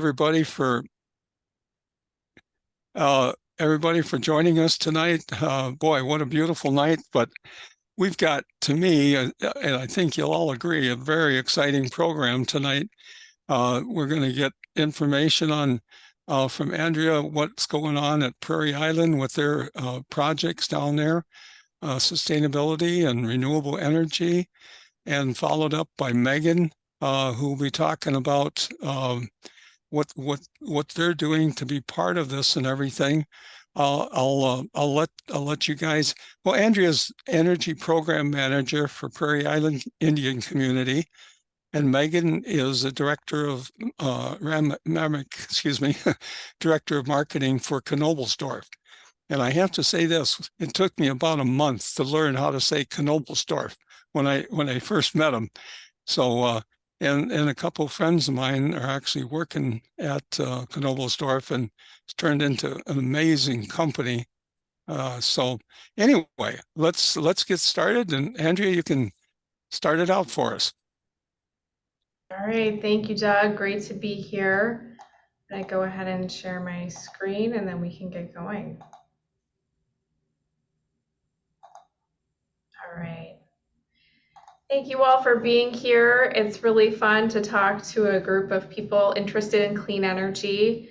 everybody for everybody for joining us tonight. Boy, what a beautiful night! But we've got, to me, and I think you'll all agree, a very exciting program tonight. We're going to get information on from Andrea what's going on at Prairie Island with their projects down there, sustainability and renewable energy, and followed up by Megan, who will be talking about what they're doing to be part of this and everything. I'll let you guys. Well, Andrea's energy program manager for Prairie Island Indian Community, and Megan is a director of excuse me, director of marketing for Knobelsdorff. And I have to say this: it took me about a month to learn how to say Knobelsdorff when I first met him. So and a couple of friends of mine are actually working at Knobelsdorff, and it's turned into an amazing company. So anyway, let's get started. And Andrea, you can start it out for us. All right, thank you, Doug. Great to be here. I go ahead and share my screen, and then we can get going. All right. Thank you all for being here. It's really fun to talk to a group of people interested in clean energy.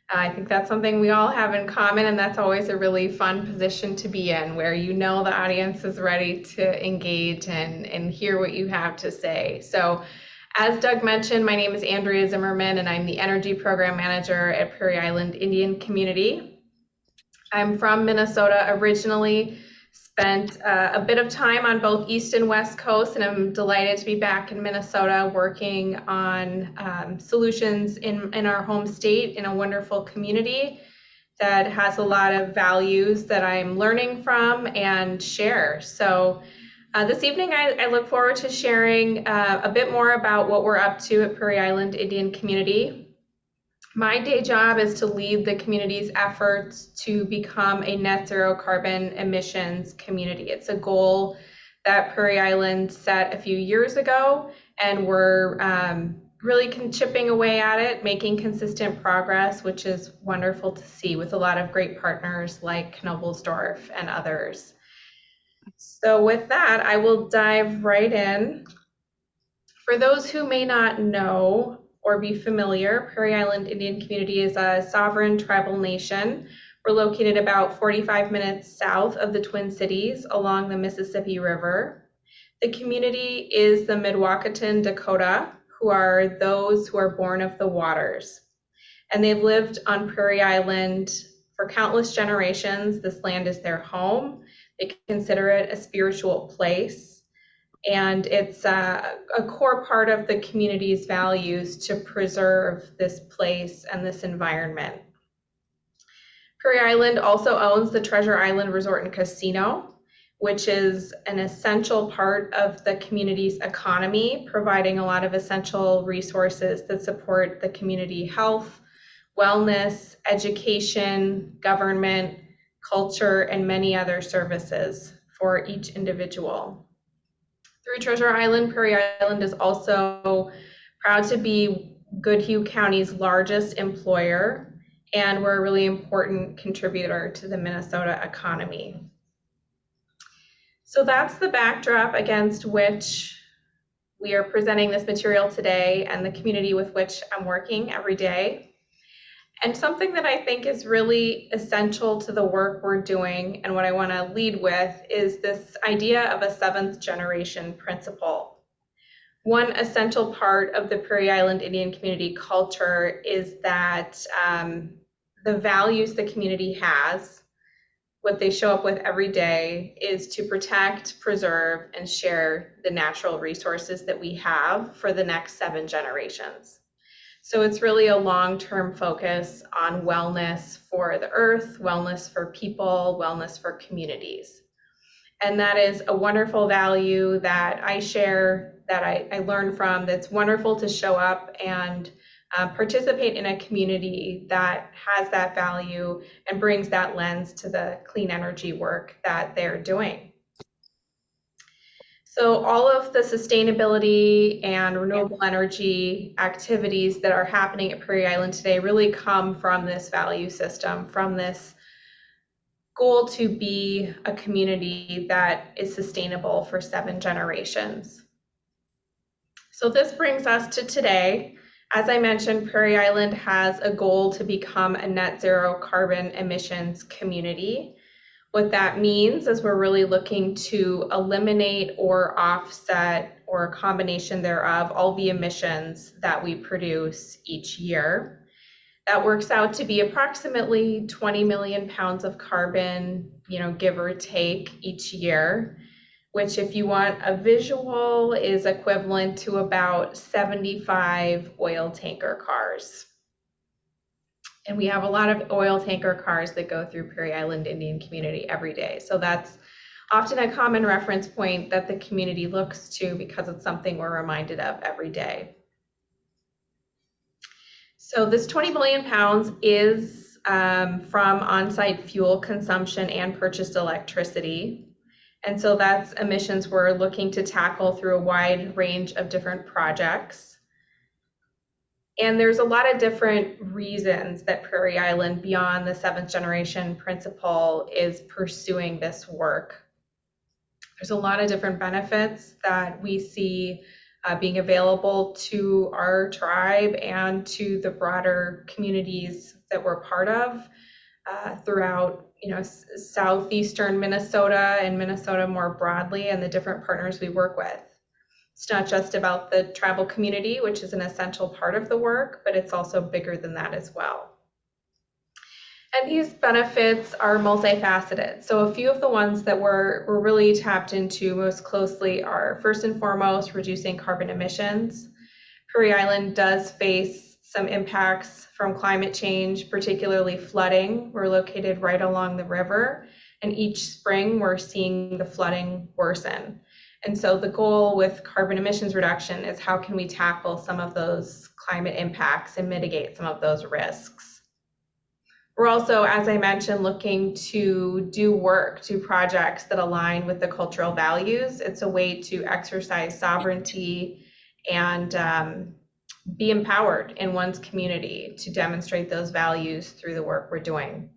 I think that's something we all have in common, and that's always a really fun position to be in, where you know the audience is ready to engage and hear what you have to say. So, as Doug mentioned, my name is Andrea Zimmerman, and I'm the Energy Program Manager at Prairie Island Indian Community. I'm from Minnesota originally, spent a bit of time on both East and West Coast, and I'm delighted to be back in Minnesota working on solutions in our home state in a wonderful community that has a lot of values that I'm learning from and share. So this evening, I look forward to sharing a bit more about what we're up to at Prairie Island Indian Community. My day job is to lead the community's efforts to become a net zero carbon emissions community. It's a goal that Prairie Island set a few years ago, and we're really chipping away at it, making consistent progress, which is wonderful to see with a lot of great partners like Knobelsdorff and others. So with that, I will dive right in. For those who may not know or be familiar, Prairie Island Indian Community is a sovereign tribal nation. We're located about 45 minutes south of the Twin Cities along the Mississippi River. The community is the Mdewakanton Dakota, who are those who are born of the waters. And they've lived on Prairie Island for countless generations. This land is their home. They consider it a spiritual place. And it's a core part of the community's values to preserve this place and this environment. Prairie Island also owns the Treasure Island Resort and Casino, which is an essential part of the community's economy, providing a lot of essential resources that support the community health, wellness, education, government, culture, and many other services for each individual. Through Treasure Island, Prairie Island is also proud to be Goodhue County's largest employer, and we're a really important contributor to the Minnesota economy. So that's the backdrop against which we are presenting this material today and the community with which I'm working every day. And something that I think is really essential to the work we're doing and what I want to lead with is this idea of a seventh generation principle. One essential part of the Prairie Island Indian community culture is that the values the community has, what they show up with every day, is to protect, preserve, and share the natural resources that we have for the next 7 generations. So it's really a long-term focus on wellness for the earth, wellness for people, wellness for communities. And that is a wonderful value that I share, that I learn from, that's wonderful to show up and participate in a community that has that value and brings that lens to the clean energy work that they're doing. So all of the sustainability and renewable energy activities that are happening at Prairie Island today really come from this value system, from this goal to be a community that is sustainable for 7 generations. So this brings us to today. As I mentioned, Prairie Island has a goal to become a net zero carbon emissions community. What that means is we're really looking to eliminate or offset, or a combination thereof, all the emissions that we produce each year. That works out to be approximately 20 million pounds of carbon, give or take each year, which, if you want a visual, is equivalent to about 75 oil tanker cars. And we have a lot of oil tanker cars that go through Prairie Island Indian Community every day. So that's often a common reference point that the community looks to because it's something we're reminded of every day. So this 20 million pounds is from on-site fuel consumption and purchased electricity. And so that's emissions we're looking to tackle through a wide range of different projects. And there's a lot of different reasons that Prairie Island, beyond the 7th generation principle, is pursuing this work. There's a lot of different benefits that we see being available to our tribe and to the broader communities that we're part of throughout southeastern Minnesota and Minnesota more broadly, and the different partners we work with. It's not just about the tribal community, which is an essential part of the work, but it's also bigger than that as well. And these benefits are multifaceted. So a few of the ones that we're really tapped into most closely are, first and foremost, reducing carbon emissions. Prairie Island does face some impacts from climate change, particularly flooding. We're located right along the river, and each spring we're seeing the flooding worsen. And so the goal with carbon emissions reduction is how can we tackle some of those climate impacts and mitigate some of those risks. We're also, as I mentioned, looking to do projects that align with the cultural values. It's a way to exercise sovereignty and be empowered in one's community to demonstrate those values through the work we're doing.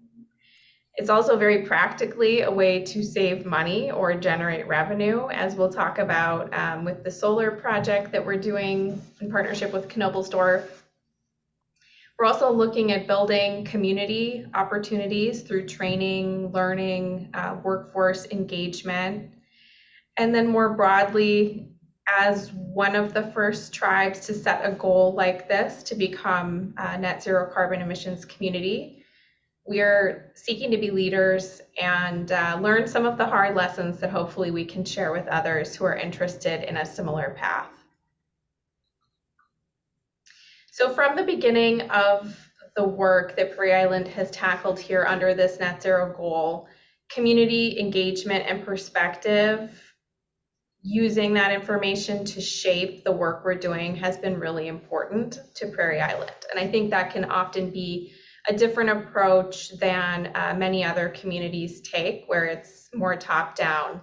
It's also very practically a way to save money or generate revenue, as we'll talk about with the solar project that we're doing in partnership with Knobelsdorff. We're also looking at building community opportunities through training, learning, workforce engagement. And then more broadly, as one of the first tribes to set a goal like this to become a net zero carbon emissions community, we are seeking to be leaders and learn some of the hard lessons that hopefully we can share with others who are interested in a similar path. So from the beginning of the work that Prairie Island has tackled here under this net zero goal, community engagement and perspective, using that information to shape the work we're doing, has been really important to Prairie Island. And I think that can often be a different approach than many other communities take, where it's more top-down.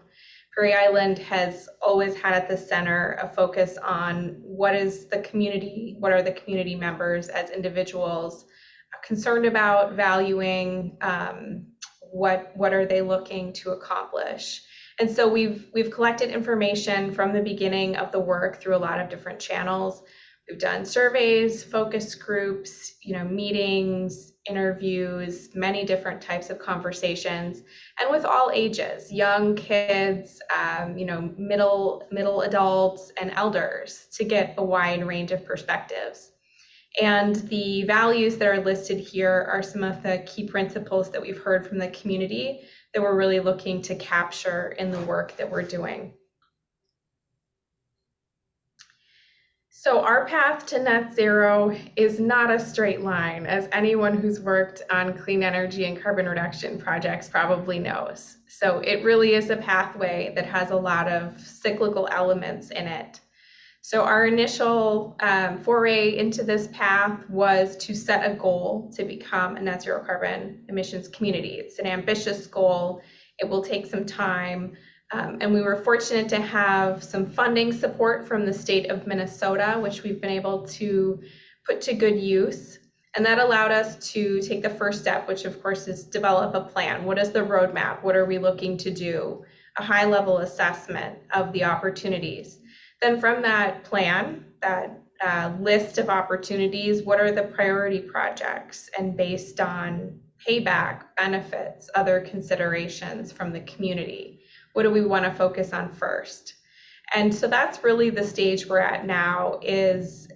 Prairie Island has always had at the center a focus on what are the community members as individuals concerned about, valuing, what are they looking to accomplish. And so we've collected information from the beginning of the work through a lot of different channels. We've done surveys, focus groups, meetings, interviews, many different types of conversations, and with all ages, young kids, middle adults, and elders, to get a wide range of perspectives. And the values that are listed here are some of the key principles that we've heard from the community that we're really looking to capture in the work that we're doing. So our path to net zero is not a straight line, as anyone who's worked on clean energy and carbon reduction projects probably knows. So it really is a pathway that has a lot of cyclical elements in it. So our initial foray into this path was to set a goal to become a net zero carbon emissions community. It's an ambitious goal. It will take some time, And we were fortunate to have some funding support from the state of Minnesota, which we've been able to put to good use. And that allowed us to take the first step, which of course is develop a plan. What is the roadmap? What are we looking to do? A high-level assessment of the opportunities. Then from that plan, that list of opportunities, what are the priority projects? And based on payback, benefits, other considerations from the community, what do we want to focus on first? And so that's really the stage we're at now. Is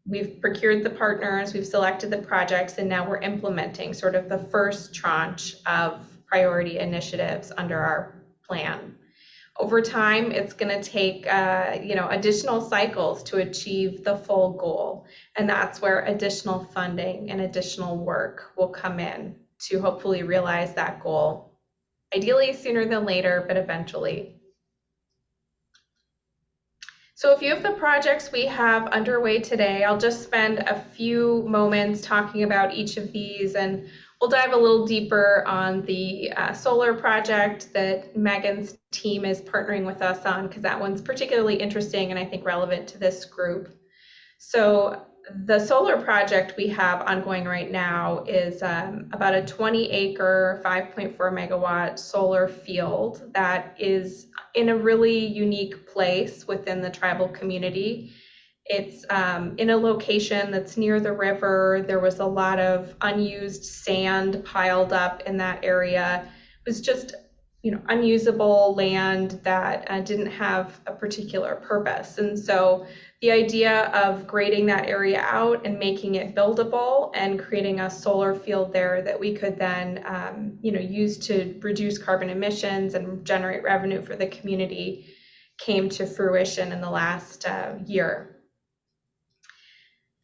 we've procured the partners, we've selected the projects, and now we're implementing sort of the first tranche of priority initiatives under our plan. Over time, it's going to take additional cycles to achieve the full goal, and that's where additional funding and additional work will come in to hopefully realize that goal. Ideally sooner than later, but eventually. So a few of the projects we have underway today, I'll just spend a few moments talking about each of these, and we'll dive a little deeper on the solar project that Megan's team is partnering with us on, because that one's particularly interesting and I think relevant to this group. So the solar project we have ongoing right now is about a 20-acre, 5.4 megawatt solar field that is in a really unique place within the tribal community. It's in a location that's near the river. There was a lot of unused sand piled up in that area. It was just, unusable land that didn't have a particular purpose. And so the idea of grading that area out and making it buildable and creating a solar field there that we could then, use to reduce carbon emissions and generate revenue for the community came to fruition in the last year.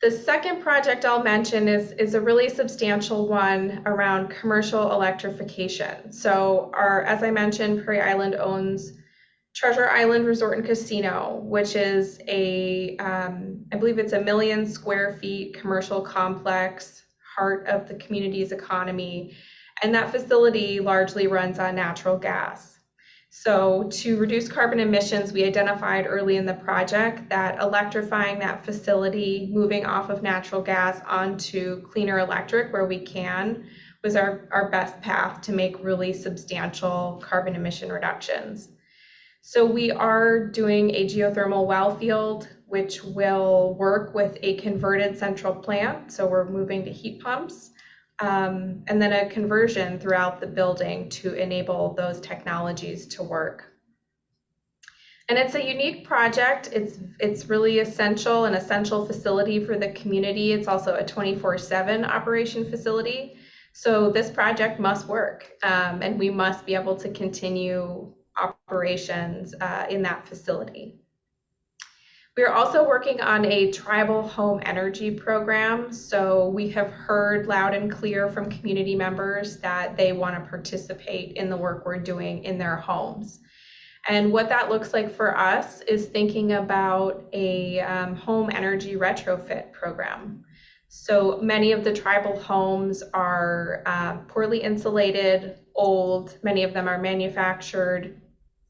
The second project I'll mention is a really substantial one around commercial electrification. So as I mentioned, Prairie Island owns Treasure Island Resort and Casino, which is I believe it's 1 million square feet commercial complex, heart of the community's economy. And that facility largely runs on natural gas. So to reduce carbon emissions, we identified early in the project that electrifying that facility, moving off of natural gas onto cleaner electric where we can, was our best path to make really substantial carbon emission reductions. So we are doing a geothermal well field, which will work with a converted central plant. So we're moving to heat pumps. And then a conversion throughout the building to enable those technologies to work. And it's a unique project. It's really an essential facility for the community. It's also a 24/7 operation facility. So this project must work, and we must be able to continue operations in that facility. We are also working on a tribal home energy program. So we have heard loud and clear from community members that they want to participate in the work we're doing in their homes. And what that looks like for us is thinking about a home energy retrofit program. So many of the tribal homes are poorly insulated, old, many of them are manufactured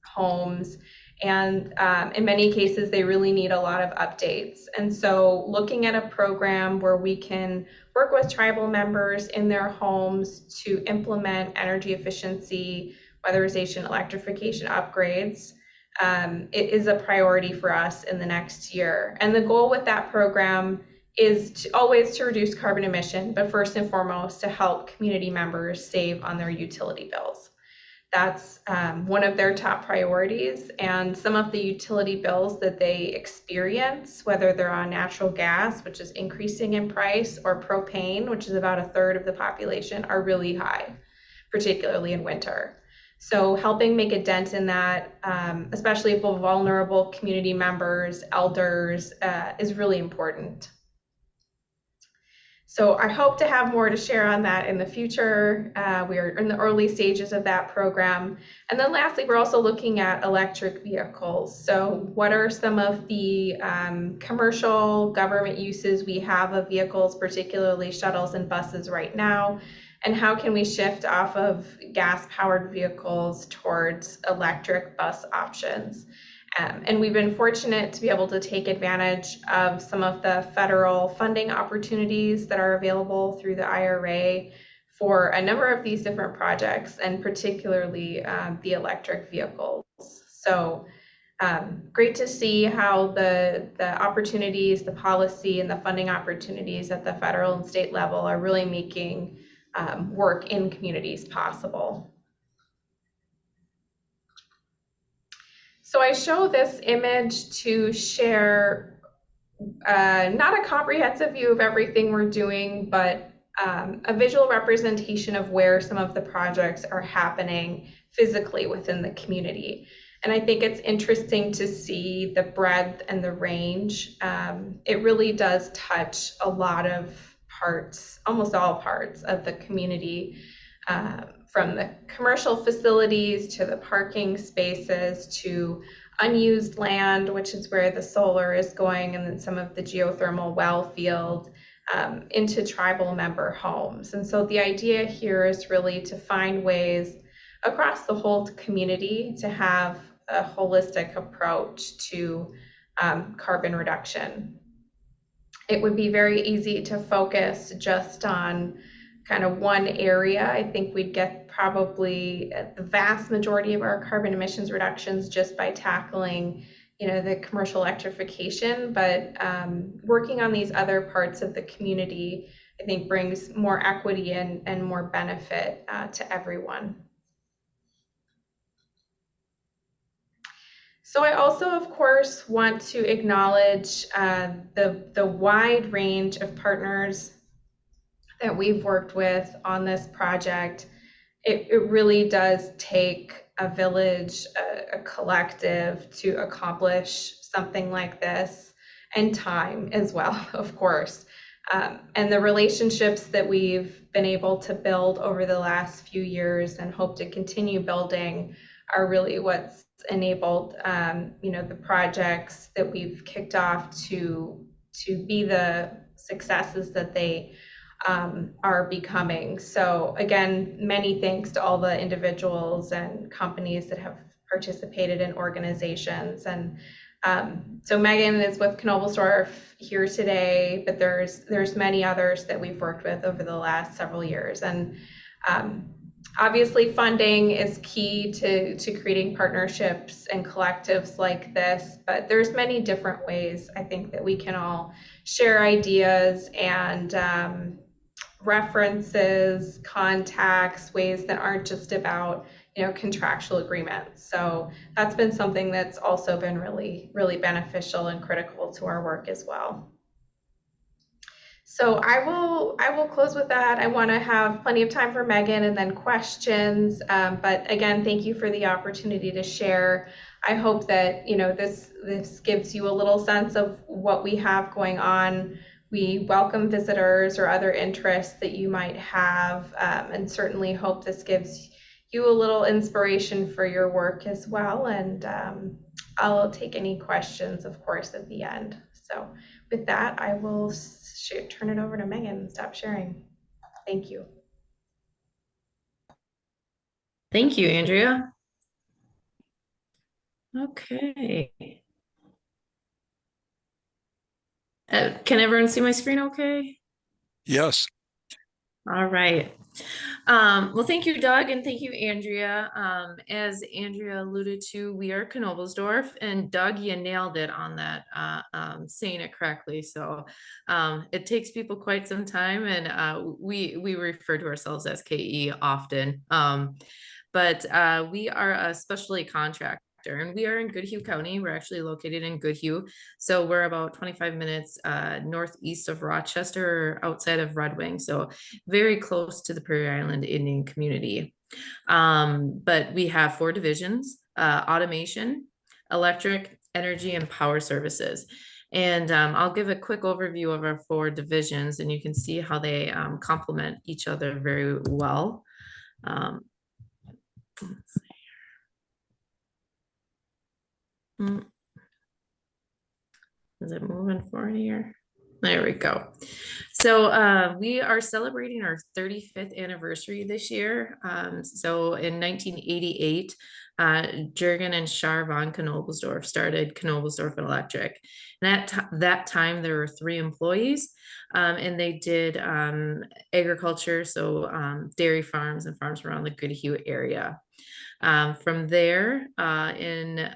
homes. And in many cases, they really need a lot of updates. And so looking at a program where we can work with tribal members in their homes to implement energy efficiency, weatherization, electrification upgrades, it is a priority for us in the next year. And the goal with that program is always to reduce carbon emission, but first and foremost, to help community members save on their utility bills. That's one of their top priorities, and some of the utility bills that they experience, whether they're on natural gas, which is increasing in price, or propane, which is about 1/3 of the population, are really high, particularly in winter. So helping make a dent in that, especially for vulnerable community members, elders, is really important. So I hope to have more to share on that in the future. We are in the early stages of that program. And then lastly, we're also looking at electric vehicles. So what are some of the commercial government uses we have of vehicles, particularly shuttles and buses right now? and how can we shift off of gas-powered vehicles towards electric bus options. And we've been fortunate to be able to take advantage of some of the federal funding opportunities that are available through the IRA for a number of these different projects, and particularly the electric vehicles. So great to see how the opportunities, the policy, and the funding opportunities at the federal and state level are really making work in communities possible. So I show this image to share not a comprehensive view of everything we're doing, but a visual representation of where some of the projects are happening physically within the community. And I think it's interesting to see the breadth and the range. It really does touch a lot of parts, almost all parts of the community, from the commercial facilities to the parking spaces to unused land, which is where the solar is going, and then some of the geothermal well field, into tribal member homes. And so the idea here is really to find ways across the whole community to have a holistic approach to carbon reduction. It would be very easy to focus just on kind of one area. I think we'd get probably the vast majority of our carbon emissions reductions just by tackling, the commercial electrification, but working on these other parts of the community, I think, brings more equity and more benefit to everyone. So I also, of course, want to acknowledge the wide range of partners that we've worked with on this project. It really does take a village, a collective to accomplish something like this, and time as well, of course. And the relationships that we've been able to build over the last few years and hope to continue building are really what's enabled the projects that we've kicked off to be the successes that they are becoming. So again, many thanks to all the individuals and companies that have participated in organizations. And so Megan is with Knobelsdorff here today, but there's many others that we've worked with over the last several years. And obviously funding is key to creating partnerships and collectives like this, but there's many different ways I think that we can all share ideas and references, contacts, ways that aren't just about contractual agreements. So that's been something that's also been really, really beneficial and critical to our work as well. So I will close with that. I want to have plenty of time for Megan and then questions. But again, thank you for the opportunity to share. I hope that this gives you a little sense of what we have going on. We welcome visitors or other interests that you might have, and certainly hope this gives you a little inspiration for your work as well. And I'll take any questions, of course, at the end. So with that, I will turn it over to Megan and stop sharing. Thank you. Thank you, Andrea. Okay. Can everyone see my screen okay? Yes. All right. Well, thank you, Doug, and thank you, Andrea. As Andrea alluded to, we are Knobelsdorff, and Doug, you nailed it on that, saying it correctly. So it takes people quite some time, and we refer to ourselves as KE often. But we are a specialty contractor, and we are in Goodhue County. We're actually located in Goodhue. So we're about 25 minutes northeast of Rochester, outside of Red Wing. So very close to the Prairie Island Indian Community. But we have 4 divisions: automation, electric, energy, and power services. And I'll give a quick overview of our 4 divisions, and you can see how they complement each other very well. Let's see. Is it moving forward here? There we go. So we are celebrating our 35th anniversary this year. So in 1988, Jurgen and Char von Knobelsdorff started Knobelsdorff Electric. And at that time, there were 3 employees, and they did agriculture, so dairy farms and farms around the Goodhue area. From there, in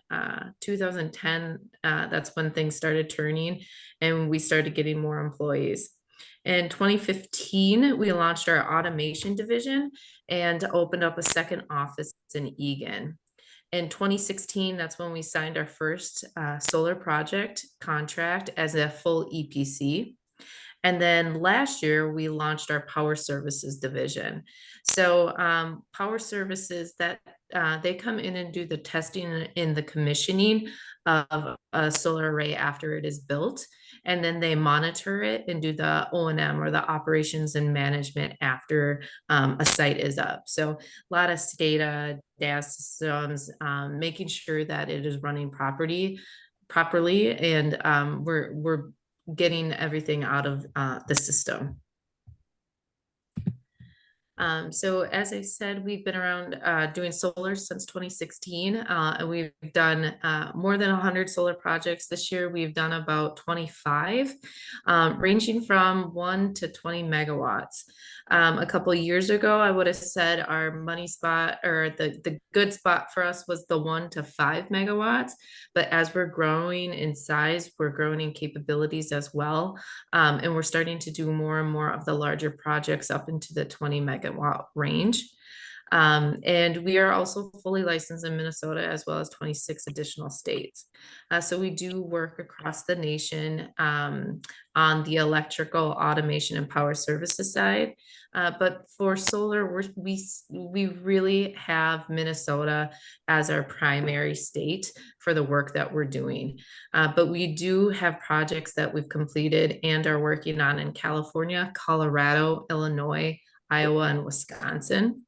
2010, that's when things started turning and we started getting more employees. In 2015, we launched our automation division and opened up a second office in Eagan. In 2016, that's when we signed our first solar project contract as a full EPC. And then last year, we launched our power services division. So power services that they come in and do the testing and the commissioning of a solar array after it is built. And then they monitor it and do the O&M, or the operations and management, after a site is up. So a lot of SCADA, DAS systems, making sure that it is running properly, and we're getting everything out of the system. So as I said, we've been around doing solar since 2016, and we've done more than 100 solar projects. This year, we've done about 25, ranging from 1 to 20 megawatts. A couple of years ago, I would have said our money spot, or the good spot for us, was the 1 to 5 megawatts. But as we're growing in size, we're growing in capabilities as well. And we're starting to do more and more of the larger projects up into the 20 megawatt range. And we are also fully licensed in Minnesota, as well as 26 additional states. So we do work across the nation on the electrical automation and power services side. But for solar, we really have Minnesota as our primary state for the work that we're doing. But we do have projects that we've completed and are working on in California, Colorado, Illinois, Iowa, and Wisconsin.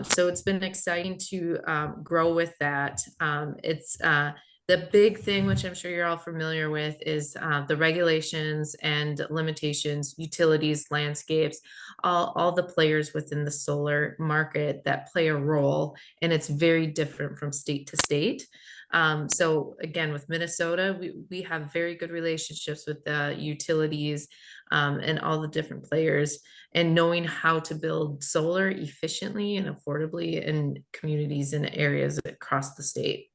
So it's been exciting to grow with that. It's the big thing, which I'm sure you're all familiar with, is the regulations and limitations, utilities, landscapes, all the players within the solar market that play a role, and it's very different from state to state. So again, with Minnesota, we have very good relationships with the utilities and all the different players, and knowing how to build solar efficiently and affordably in communities and areas across the state.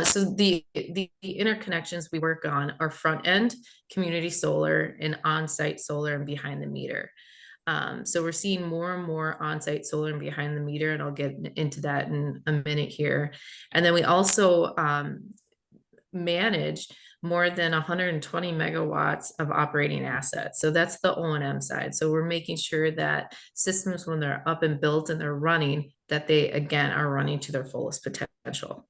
So the interconnections we work on are front end, community solar, and on-site solar and behind the meter. So we're seeing more and more on-site solar and behind the meter, and I'll get into that in a minute here. And then we also manage more than 120 megawatts of operating assets. So that's the O&M side. So we're making sure that systems, when they're up and built and they're running, that they, again, are running to their fullest potential.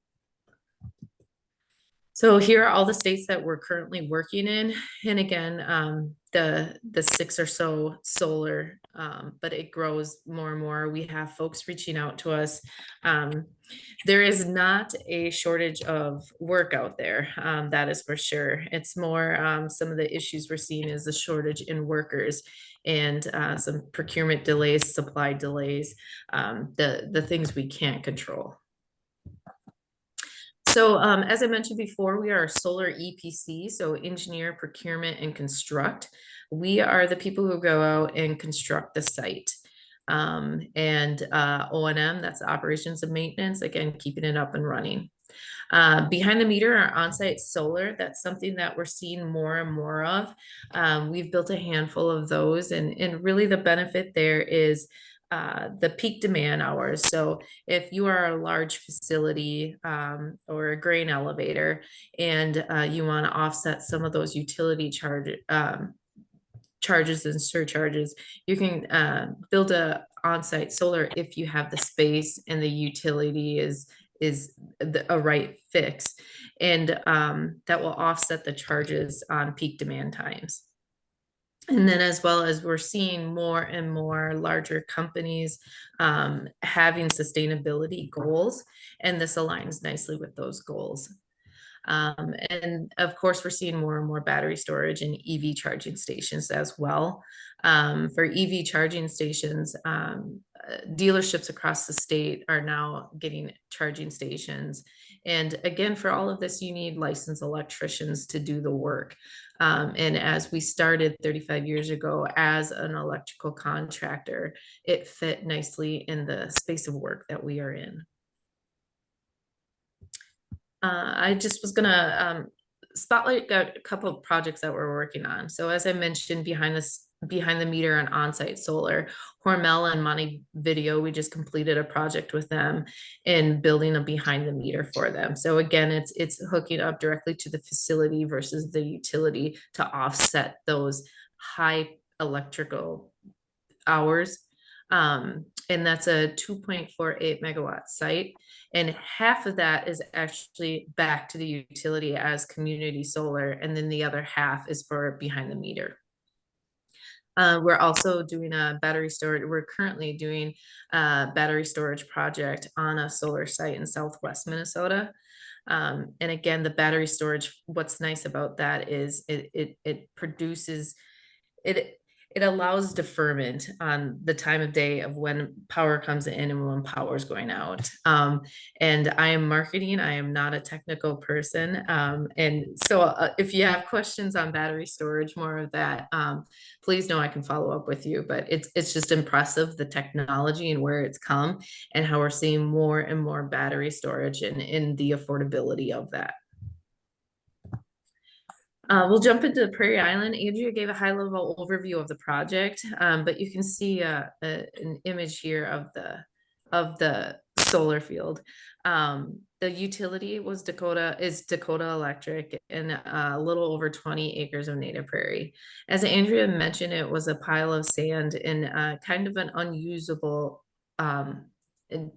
So here are all the states that we're currently working in. And again, the 6 or so solar, but it grows more and more. We have folks reaching out to us. There is not a shortage of work out there, that is for sure. It's more some of the issues we're seeing is the shortage in workers and some procurement delays, supply delays, the things we can't control. So as I mentioned before, we are a solar EPC, so engineer, procurement, and construct. We are the people who go out and construct the site. And O&M, that's operations and maintenance, again, keeping it up and running. Behind the meter, our on-site solar, that's something that we're seeing more and more of. We've built a handful of those, and really the benefit there is the peak demand hours. So if you are a large facility or a grain elevator, and you want to offset some of those utility charges and surcharges, you can build a on-site solar if you have the space and the utility is a right fix, and that will offset the charges on peak demand times. And then, as well as we're seeing more and more larger companies having sustainability goals, and this aligns nicely with those goals. And of course, we're seeing more and more battery storage and EV charging stations as well. For EV charging stations, dealerships across the state are now getting charging stations. And again, for all of this, you need licensed electricians to do the work. And as we started 35 years ago as an electrical contractor, it fit nicely in the space of work that we are in. I just was gonna spotlight a couple of projects that we're working on. So as I mentioned, behind the meter and on-site solar, Hormel and Monty Video, we just completed a project with them in building a behind the meter for them. So again, it's hooking up directly to the facility versus the utility to offset those high electrical hours. And that's a 2.48 megawatt site. And half of that is actually back to the utility as community solar. And then the other half is for behind the meter. We're also doing a battery storage. We're currently doing a battery storage project on a solar site in Southwest Minnesota. And again, the battery storage, what's nice about that is it produces, it allows deferment on the time of day of when power comes in and when power is going out. And I am marketing, I am not a technical person. And so if you have questions on battery storage, more of that, please know I can follow up with you. But it's just impressive, the technology and where it's come and how we're seeing more and more battery storage and in the affordability of that. We'll jump into Prairie Island. Andrea gave a high-level overview of the project, but you can see an image here of the solar field. The utility was Dakota Electric and a little over 20 acres of native prairie. As Andrea mentioned, it was a pile of sand and kind of an unusable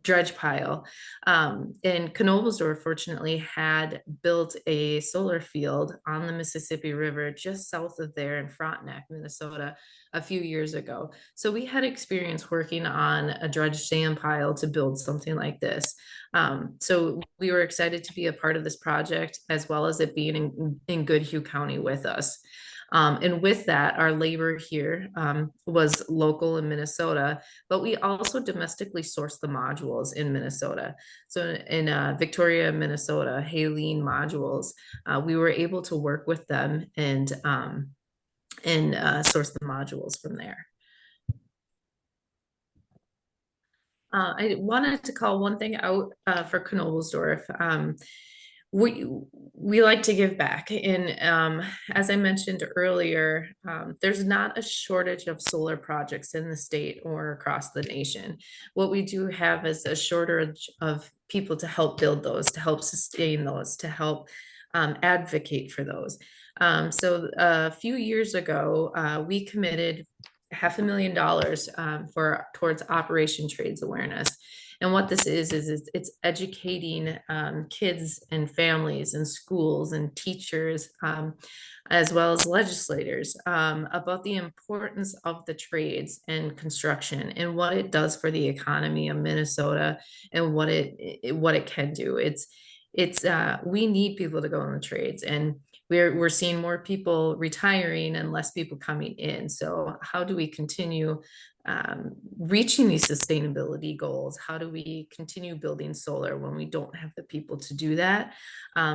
dredge pile. And Knobelsdorff fortunately had built a solar field on the Mississippi River just south of there in Frontenac, Minnesota, a few years ago. So we had experience working on a dredge sand pile to build something like this. So we were excited to be a part of this project, as well as it being in Goodhue County with us. And with that, our labor here was local in Minnesota, but we also domestically sourced the modules in Minnesota. So in Victoria, Minnesota, Haleen Modules, we were able to work with them and source the modules from there. I wanted to call one thing out for Knobelsdorff. We like to give back, and as I mentioned earlier, there's not a shortage of solar projects in the state or across the nation. What we do have is a shortage of people to help build those, to help sustain those, to help advocate for those. So a few years ago, we committed $500,000 towards Operation Trades Awareness. And what this is it's educating kids and families and schools and teachers, as well as legislators, about the importance of the trades and construction and what it does for the economy of Minnesota and what it can do. We need people to go in the trades, and we're seeing more people retiring and less people coming in. So how do we continue reaching these sustainability goals? How do we continue building solar when we don't have the people to do that?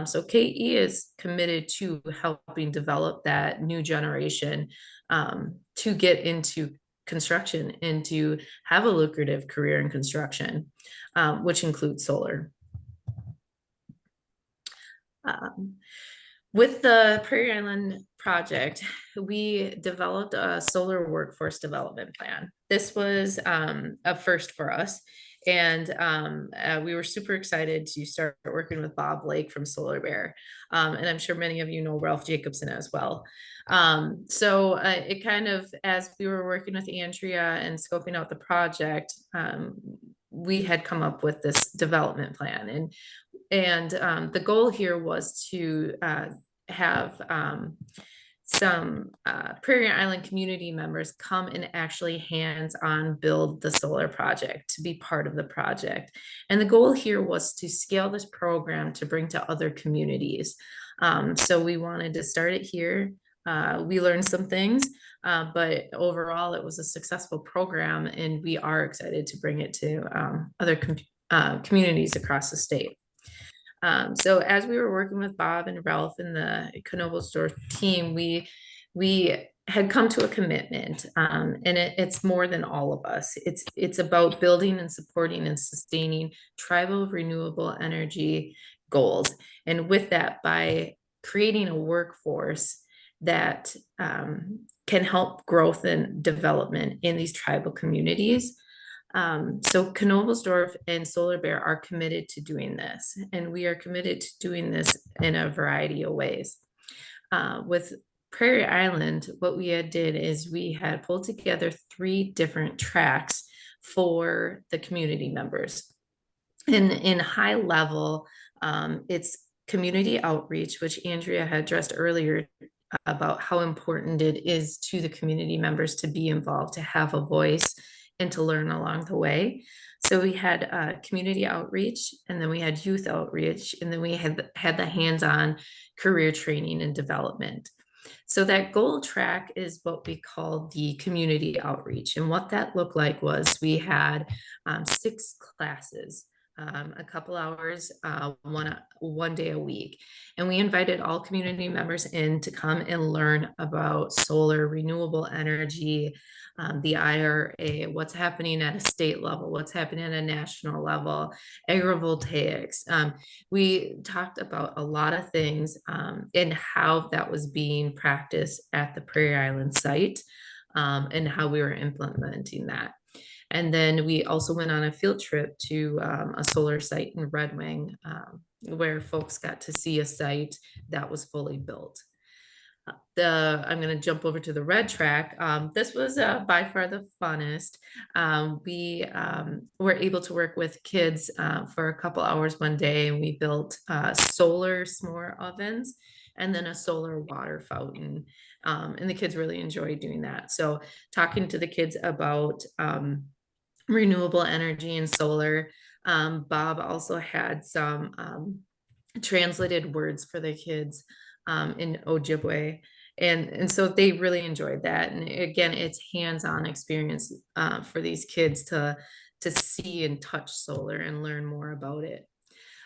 So KE is committed to helping develop that new generation to get into construction and to have a lucrative career in construction, which includes solar. With the Prairie Island project, we developed a solar workforce development plan. This was a first for us. And we were super excited to start working with Bob Lake from Solar Bear. And I'm sure many of you know Ralph Jacobson as well. So it kind of, as we were working with Andrea and scoping out the project, we had come up with this development plan. And the goal here was to have some Prairie Island community members come and actually hands-on build the solar project to be part of the project. And the goal here was to scale this program to bring to other communities. So we wanted to start it here. We learned some things, but overall it was a successful program, and we are excited to bring it to other communities across the state. So as we were working with Bob and Ralph and the Knobelsdorff team, we had come to a commitment, and it's more than all of us. It's about building and supporting and sustaining tribal renewable energy goals, and with that, by creating a workforce that can help growth and development in these tribal communities. So Knobelsdorff and Solar Bear are committed to doing this, and we are committed to doing this in a variety of ways. With Prairie Island, what we had did is we had pulled together 3 different tracks for the community members. In high level, it's community outreach, which Andrea had addressed earlier about how important it is to the community members to be involved, to have a voice, and to learn along the way. So we had community outreach, and then we had youth outreach, and then we had the hands-on career training and development. So that gold track is what we call the community outreach. And what that looked like was we had 6 classes, a couple hours, one day a week. And we invited all community members in to come and learn about solar, renewable energy, the IRA, what's happening at a state level, what's happening at a national level, agrivoltaics. We talked about a lot of things and how that was being practiced at the Prairie Island site, and how we were implementing that. And then we also went on a field trip to a solar site in Red Wing, where folks got to see a site that was fully built. I'm going to jump over to the red track. This was by far the funnest. We were able to work with kids for a couple hours one day, and we built solar s'more ovens and then a solar water fountain. And the kids really enjoyed doing that. So talking to the kids about renewable energy and solar. Bob also had some translated words for the kids in Ojibwe. And so they really enjoyed that. And again, it's hands-on experience for these kids to see and touch solar and learn more about it.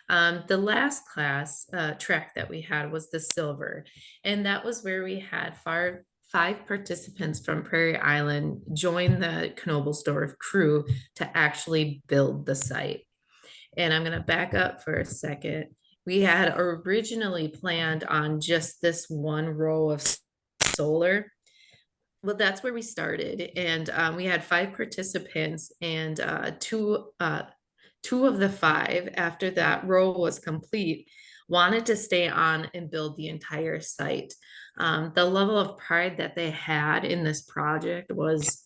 The last class track that we had was the silver. And that was where we had 5 participants from Prairie Island join the Knobelsdorff crew to actually build the site. And I'm going to back up for a second. We had originally planned on just this one row of solar. Well, that's where we started. And we had 5 participants, and two of the 5, after that row was complete, wanted to stay on and build the entire site. The level of pride that they had in this project was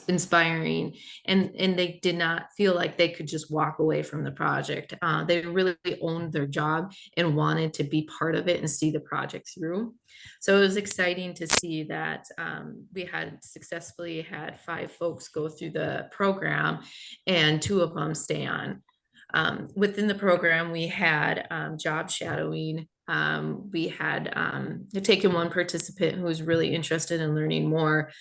inspiring, and they did not feel like they could just walk away from the project. They really owned their job and wanted to be part of it and see the project through. So it was exciting to see that we had successfully had 5 folks go through the program, and 2 of them stay on. Within the program, we had job shadowing. We had taken one participant who was really interested in learning more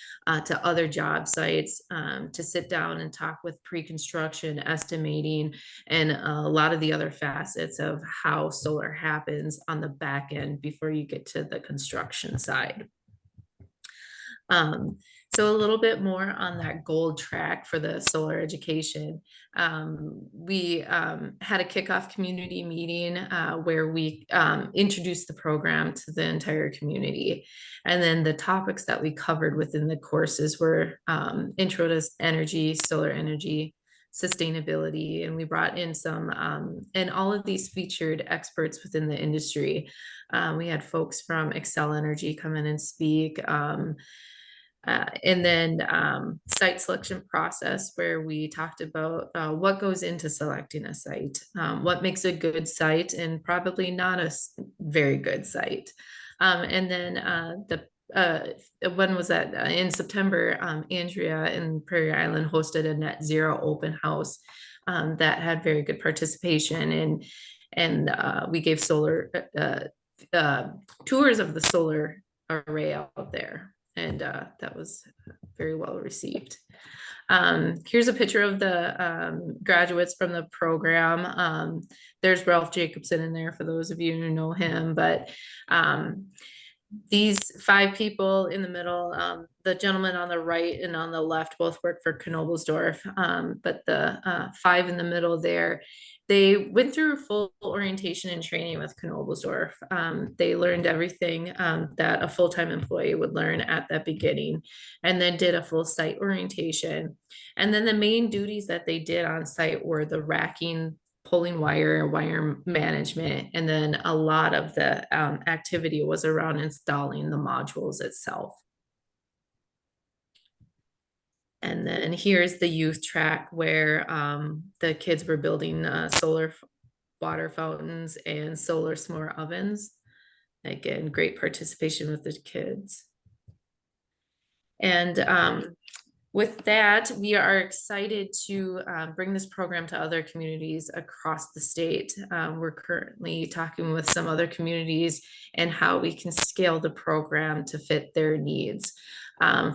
to other job sites to sit down and talk with pre-construction, estimating, and a lot of the other facets of how solar happens on the back end before you get to the construction side. So a little bit more on that gold track for the solar education. We had a kickoff community meeting where we introduced the program to the entire community. And then the topics that we covered within the courses were intro to energy, solar energy, sustainability, and we brought in some, and all of these featured experts within the industry. We had folks from Excel Energy come in and speak. And then site selection process, where we talked about what goes into selecting a site, what makes a good site and probably not a very good site. And then when was that? In September, Andrea in Prairie Island hosted a net zero open house that had very good participation, and we gave solar tours of the solar array out there, and that was very well received. Here's a picture of the graduates from the program. There's Ralph Jacobson in there for those of you who know him, but these 5 people in the middle, the gentleman on the right and on the left both work for Knobelsdorff, but the 5 in the middle there, they went through full orientation and training with Knobelsdorff. They learned everything that a full-time employee would learn at that beginning, and then did a full site orientation. And then the main duties that they did on site were the racking, pulling wire management, and then a lot of the activity was around installing the modules itself. And then here's the youth track where the kids were building solar water fountains and solar s'more ovens. Again, great participation with the kids. And with that, we are excited to bring this program to other communities across the state. We're currently talking with some other communities and how we can scale the program to fit their needs.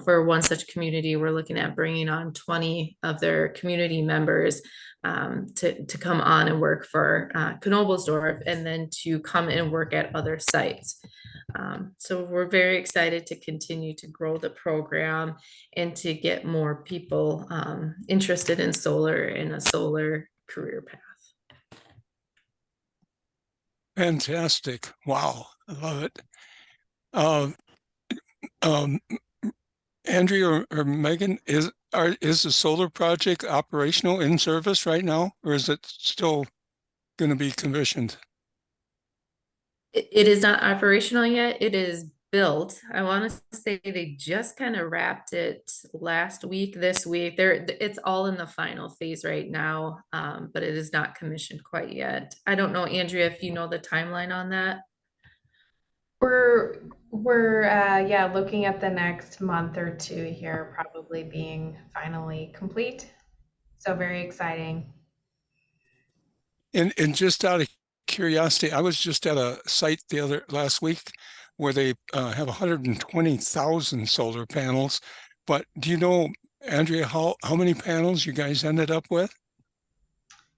For one such community, we're looking at bringing on 20 of their community members to come on and work for Knobelsdorff, and then to come and work at other sites. So we're very excited to continue to grow the program and to get more people interested in solar and a solar career path. Fantastic. Wow. I love it. Andrea or Megan, is the solar project operational in service right now, or is it still going to be commissioned? It is not operational yet. It is built. I want to say they just kind of wrapped it last week, this week. It's all in the final phase right now, but it is not commissioned quite yet. I don't know, Andrea, if you know the timeline on that. We're yeah, looking at the next month or 2 here, probably being finally complete. So very exciting. And just out of curiosity, I was just at a site last week where they have 120,000 solar panels. But do you know, Andrea, how many panels you guys ended up with?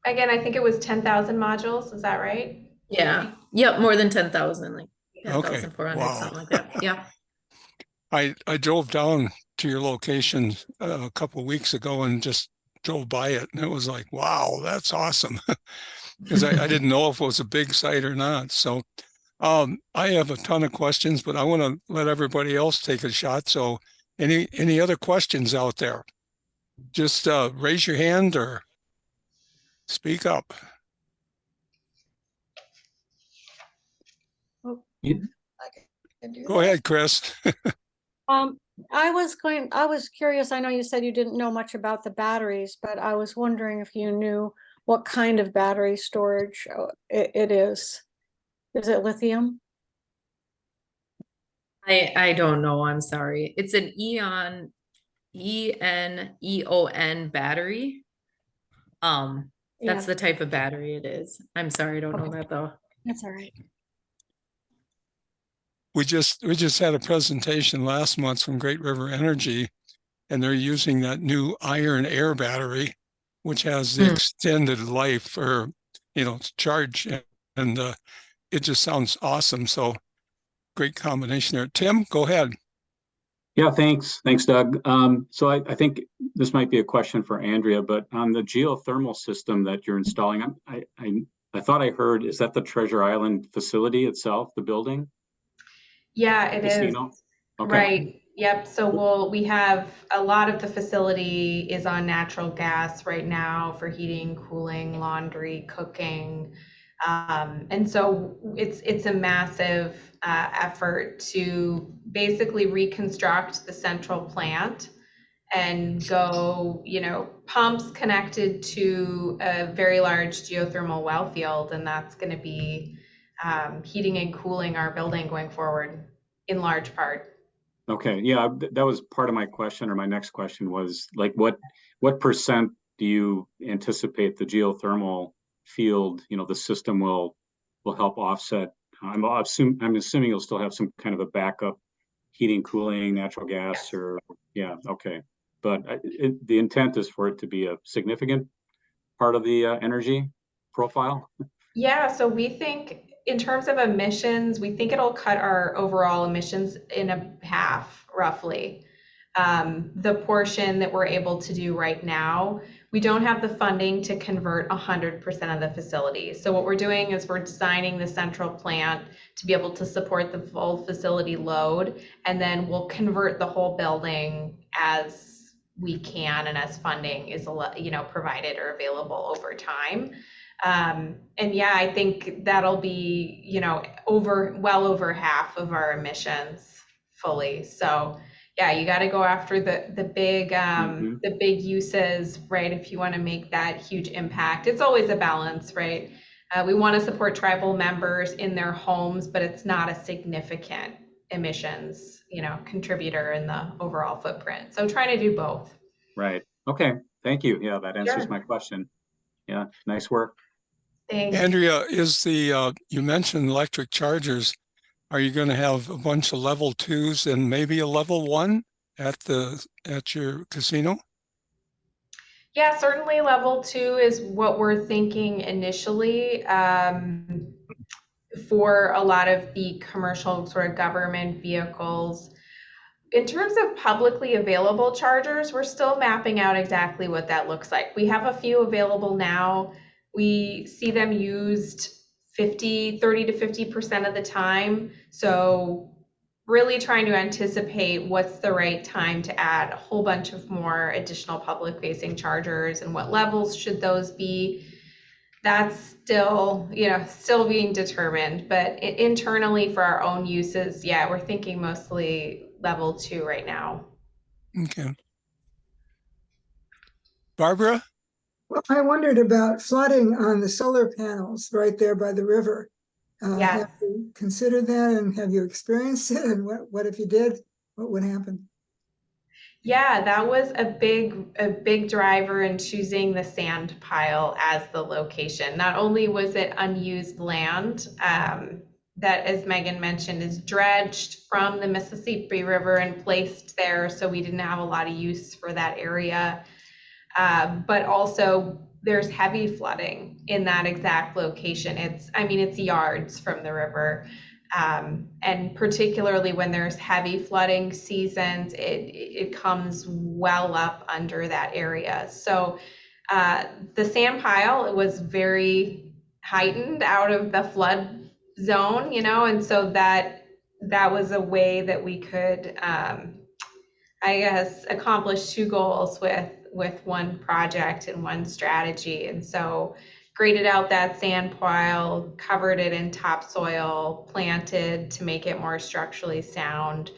Again, I think it was 10,000 modules. Is that right? Yeah. Yep. More than 10,000, like Okay. 10,400, Wow. something like that. Yeah. I drove down to your location a couple of weeks ago and just drove by it, and it was like, wow, that's awesome. Because I didn't know if it was a big site or not. So I have a ton of questions, but I want to let everybody else take a shot. So any other questions out there? Just raise your hand or speak up. Oh, I can do Go that. ahead, Chris. I was curious. I know you said you didn't know much about the batteries, but I was wondering if you knew what kind of battery storage it is. Is it lithium? I don't know. I'm sorry. It's an ENEON battery. That's the type of battery it is. I'm sorry, I don't know that though. That's all right. We just had a presentation last month from Great River Energy, and they're using that new iron air battery, which has the extended life for, charge, and it just sounds awesome. So great combination there. Tim, go ahead. Yeah, thanks. Thanks, Doug. So I think this might be a question for Andrea, but on the geothermal system that you're installing, I thought I heard, is that the Treasure Island facility itself, the building? Yeah, it is. Casino? Okay. Right. Yep. So we have a lot of the facility is on natural gas right now for heating, cooling, laundry, cooking. And so it's a massive effort to basically reconstruct the central plant and go, pumps connected to a very large geothermal well field, and that's going to be heating and cooling our building going forward in large part. Okay, yeah, that was part of my question, or my next question was like, what percent do you anticipate the geothermal field, the system will help offset? I'm assuming you'll still have some kind of a backup heating, cooling, natural gas, or yeah, okay. But the intent is for it to be a significant part of the energy profile. Yeah, so we think in terms of emissions, we think it'll cut our overall emissions in a half, roughly. The portion that we're able to do right now, we don't have the funding to convert 100% of the facilities. So what we're doing is we're designing the central plant to be able to support the full facility load, and then we'll convert the whole building as we can and as funding is provided or available over time. And yeah, I think that'll be, well over half of our emissions fully. So yeah, you got to go after the big uses, right? If you want to make that huge impact, it's always a balance, right? We want to support tribal members in their homes, but it's not a significant emissions, contributor in the overall footprint. So trying to do both. Right. Okay. Thank you. Yeah, that answers my question. Yeah, nice work. Thanks. Andrea, you mentioned electric chargers. Are you going to have a bunch of level 2s and maybe a level 1 at your casino? Yeah, certainly level 2 is what we're thinking initially for a lot of the commercial sort of government vehicles. In terms of publicly available chargers, we're still mapping out exactly what that looks like. We have a few available now. We see them used 30 to 50% of the time. So really trying to anticipate what's the right time to add a whole bunch of more additional public facing chargers and what levels should those be. That's still being determined, but internally for our own uses, yeah, we're thinking mostly level 2 right now. Okay. Barbara? Well, I wondered about flooding on the solar panels right there by the river. Yes. Have you considered that, and have you experienced it? And what if you did? What would happen? Yeah, that was a big driver in choosing the sand pile as the location. Not only was it unused land that, as Megan mentioned, is dredged from the Mississippi River and placed there, so we didn't have a lot of use for that area. But also there's heavy flooding in that exact location. It's yards from the river. And particularly when there's heavy flooding seasons, it comes well up under that area. So the sand pile was very heightened out of the flood zone, and so that was a way that we could, accomplish two goals with one project and one strategy. And so graded out that sand pile, covered it in topsoil, planted to make it more structurally sound,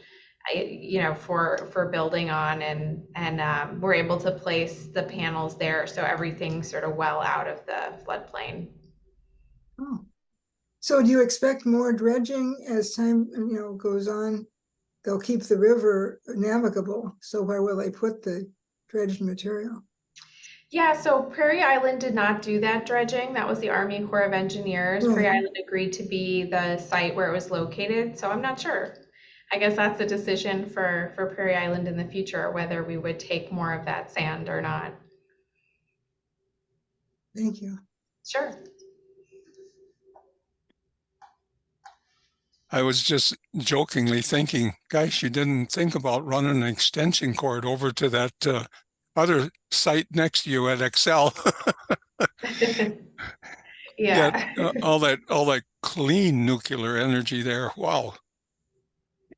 for building on, and we're able to place the panels there, so everything's sort of well out of the floodplain. Oh, so do you expect more dredging as time goes on? They'll keep the river navigable. So where will they put the dredged material? Yeah, so Prairie Island did not do that dredging. That was the Army Corps of Engineers. Prairie Island agreed to be the site where it was located, so I'm not sure. I guess that's a decision for Prairie Island in the future, whether we would take more of that sand or not. Thank you. Sure. I was just jokingly thinking, gosh, you didn't think about running an extension cord over to that other site next to you at Excel. Yeah. All that clean nuclear energy there. Wow.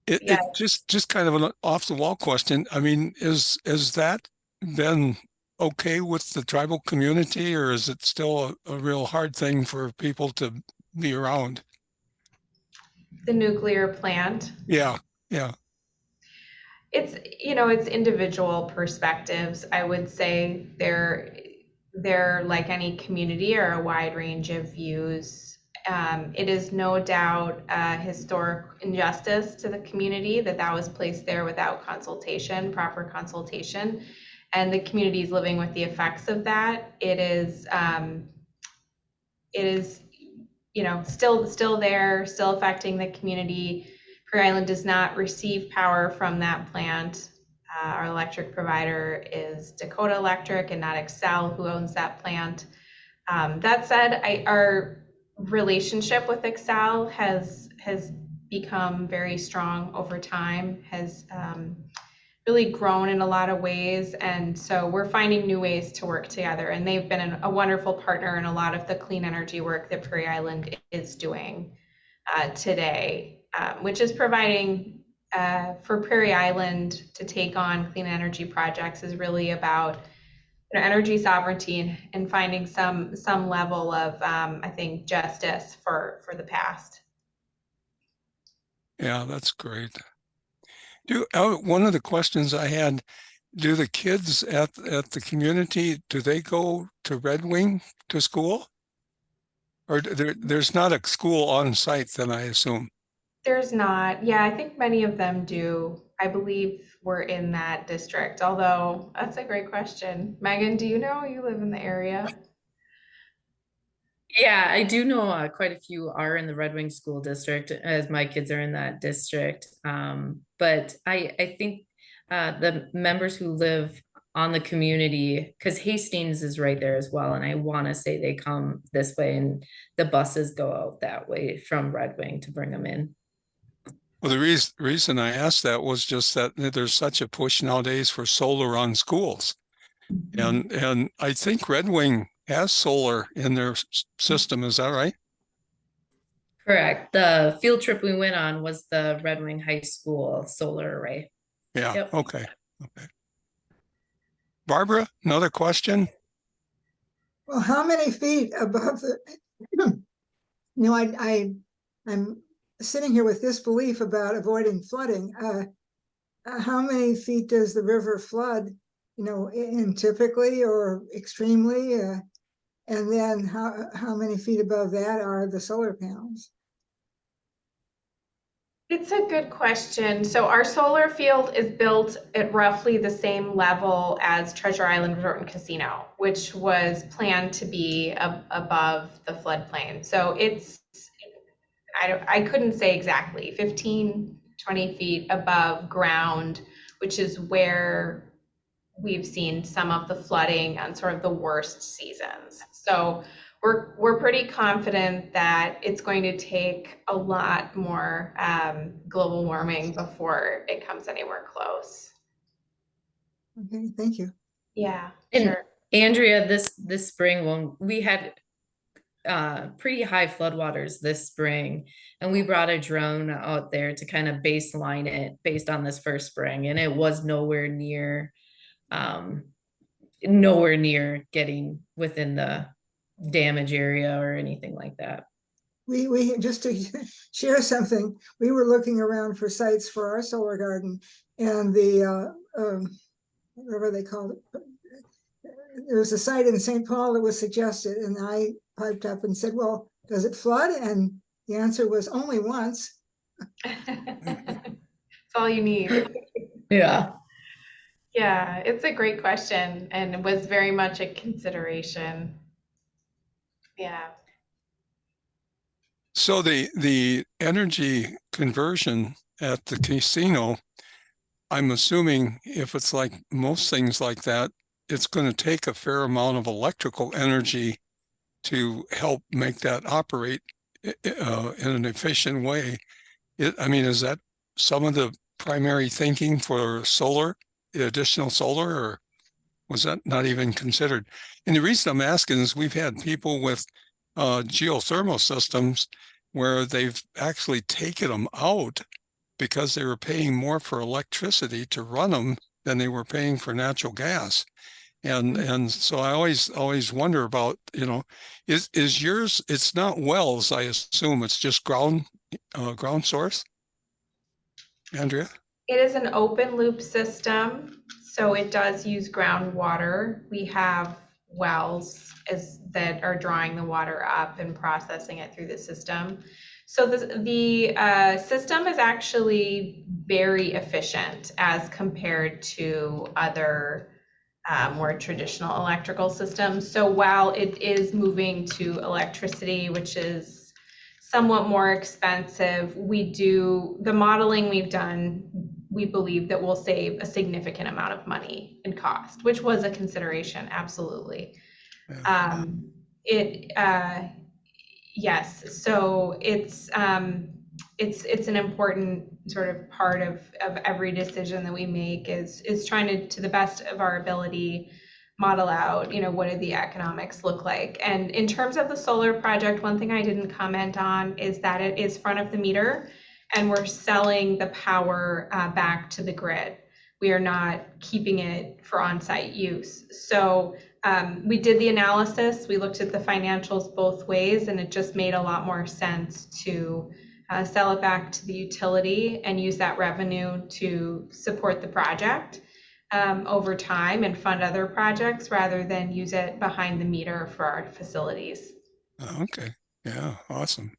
It just kind of an off the wall question. I mean, is that been okay with the tribal community, or is it still a real hard thing for people to be around? The nuclear plant. Yeah. It's individual perspectives. I would say they're like any community, or a wide range of views. It is no doubt a historic injustice to the community that was placed there without consultation, proper consultation, and the community is living with the effects of that. It is, still there, still affecting the community. Prairie Island does not receive power from that plant. Our electric provider is Dakota Electric and not Excel, who owns that plant. That said, our relationship with Excel has become very strong over time, has really grown in a lot of ways, and so we're finding new ways to work together, and they've been a wonderful partner in a lot of the clean energy work that Prairie Island is doing today, which is providing for Prairie Island to take on clean energy projects is really about energy sovereignty and finding some level of, I think, justice for the past. Yeah, that's great. One of the questions I had, do the kids at the community, do they go to Red Wing to school? Or there's not a school on site then, I assume? There's not. Yeah, I think many of them do. I believe we're in that district, although that's a great question. Megan, do you know? You live in the area. Yeah, I do know quite a few are in the Red Wing School District, as my kids are in that district. But I think the members who live on the community, because Hastings is right there as well, and I want to say they come this way, and the buses go out that way from Red Wing to bring them in. Well, the reason I asked that was just that there's such a push nowadays for solar on schools. And I think Red Wing has solar in their system. Is that right? Correct. The field trip we went on was the Red Wing High School solar array. Yeah. Yep. Okay. Barbara, another question? Well, how many feet above the, I'm sitting here with this belief about avoiding flooding. How many feet does the river flood, in typically or extremely? And then how many feet above that are the solar panels? It's a good question. So our solar field is built at roughly the same level as Treasure Island Resort and Casino, which was planned to be above the floodplain. So I couldn't say exactly, 15, 20 feet above ground, which is where we've seen some of the flooding on sort of the worst seasons. So we're pretty confident that it's going to take a lot more global warming before it comes anywhere close. Okay, thank you. Yeah, And sure. Andrea, this spring when we had pretty high floodwaters this spring, and we brought a drone out there to kind of baseline it based on this first spring, and it was nowhere near getting within the damage area or anything like that. We just to share something, we were looking around for sites for our solar garden, and the whatever they called it, there was a site in St. Paul that was suggested, and I piped up and said, well, does it flood? And the answer was only once. That's all you need. Yeah. Yeah, it's a great question, and it was very much a consideration. Yeah. So the energy conversion at the casino, I'm assuming if it's like most things like that, it's going to take a fair amount of electrical energy to help make that operate in an efficient way. Is that some of the primary thinking for solar, additional solar, or was that not even considered? And the reason I'm asking is we've had people with geothermal systems where they've actually taken them out because they were paying more for electricity to run them than they were paying for natural gas. And so I always wonder about, is yours, it's not wells, I assume, it's just ground source? Andrea? It is an open loop system, so it does use groundwater. We have wells that are drawing the water up and processing it through the system. So the system is actually very efficient as compared to other more traditional electrical systems. So while it is moving to electricity, which is somewhat more expensive, the modeling we've done, we believe that we'll save a significant amount of money in cost, which was a consideration, absolutely. Yeah. Yes, so it's an important sort of part of every decision that we make is trying to the best of our ability, model out, what do the economics look like. And in terms of the solar project, one thing I didn't comment on is that it is front of the meter, and we're selling the power back to the grid. We are not keeping it for on-site use. So we did the analysis, we looked at the financials both ways, and it just made a lot more sense to sell it back to the utility and use that revenue to support the project over time and fund other projects rather than use it behind the meter for our facilities. Okay. Yeah. Awesome.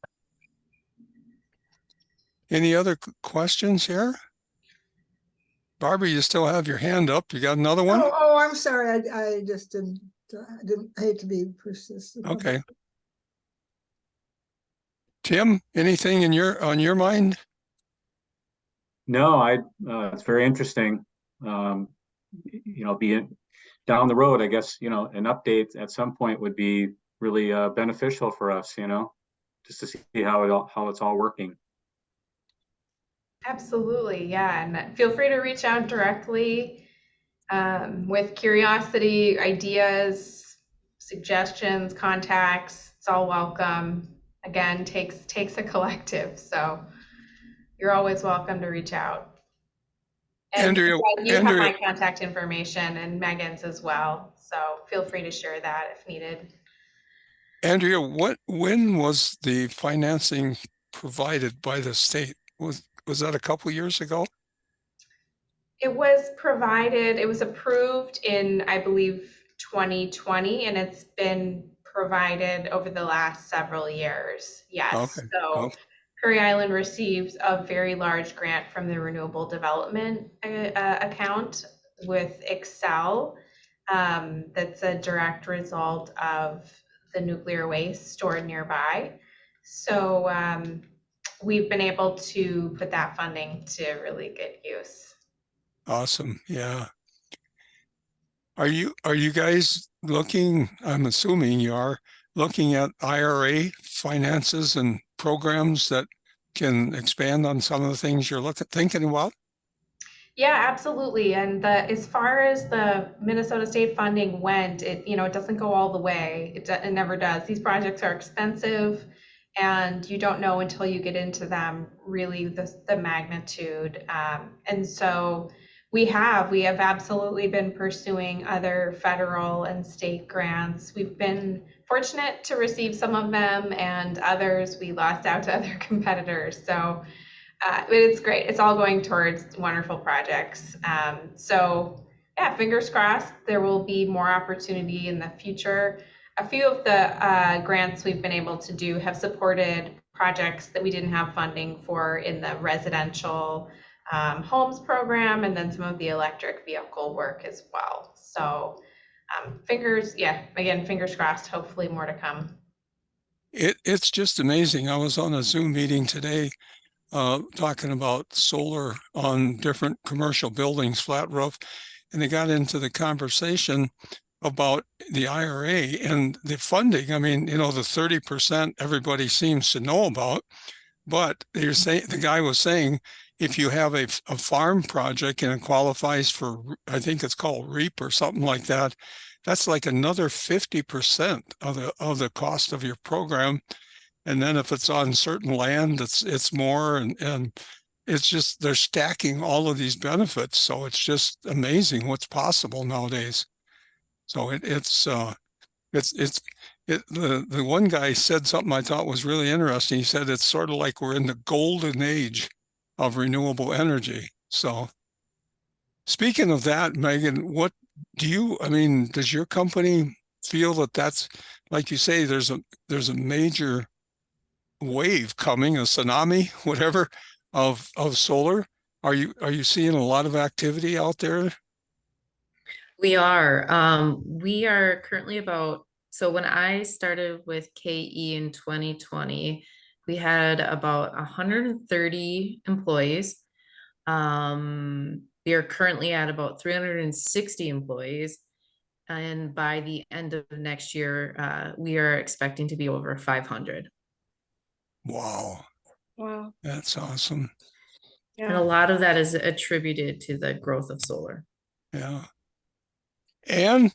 Any other questions here? Barbara, you still have your hand up. You got another one? Oh, I'm sorry. I just didn't hate to be persistent. Okay. Tim, anything on your mind? No, it's very interesting. Being down the road, I guess, an update at some point would be really beneficial for us, just to see how it's all working. Absolutely, yeah, and feel free to reach out directly with curiosity, ideas, suggestions, contacts. It's all welcome. Again, takes a collective, so you're always welcome to reach out. And Andrea, you have my contact information and Megan's as well, so feel free to share that if needed. Andrea, when was the financing provided by the state? Was that a couple years ago? It was approved in, I believe, 2020, and it's been provided over the last several years. Yes. Okay. So Prairie Island received a very large grant from the Renewable Development account with Excel. That's a direct result of the nuclear waste stored nearby. So we've been able to put that funding to really good use. Awesome. Yeah. Are you guys looking, I'm assuming you are, looking at IRA finances and programs that can expand on some of the things you're thinking about? Yeah, absolutely. And as far as the Minnesota state funding went, it doesn't go all the way. It never does. These projects are expensive, and you don't know until you get into them really the magnitude. And so we have absolutely been pursuing other federal and state grants. We've been fortunate to receive some of them, and others we lost out to other competitors. So but it's great. It's all going towards wonderful projects. So yeah, fingers crossed there will be more opportunity in the future. A few of the grants we've been able to do have supported projects that we didn't have funding for in the residential homes program, and then some of the electric vehicle work as well. So fingers crossed, hopefully more to come. It's just amazing. I was on a Zoom meeting today talking about solar on different commercial buildings, flat roof, and they got into the conversation about the IRA and the funding. I mean, the 30% everybody seems to know about, but the guy was saying, if you have a farm project and it qualifies for, I think it's called REAP or something like that, that's like another 50% of the cost of your program. And then if it's on certain land, it's more, and it's just, they're stacking all of these benefits. So it's just amazing what's possible nowadays. So the one guy said something I thought was really interesting. He said it's sort of like we're in the golden age of renewable energy. So speaking of that, Megan, does your company feel that that's, like you say, there's a major wave coming, a tsunami, whatever, of solar? Are you seeing a lot of activity out there? We are currently so when I started with KE in 2020, we had about 130 employees. We are currently at about 360 employees. And by the end of next year, we are expecting to be over 500. Wow, Wow. that's awesome. And a Yeah. lot of that is attributed to the growth of solar. Yeah. Anne,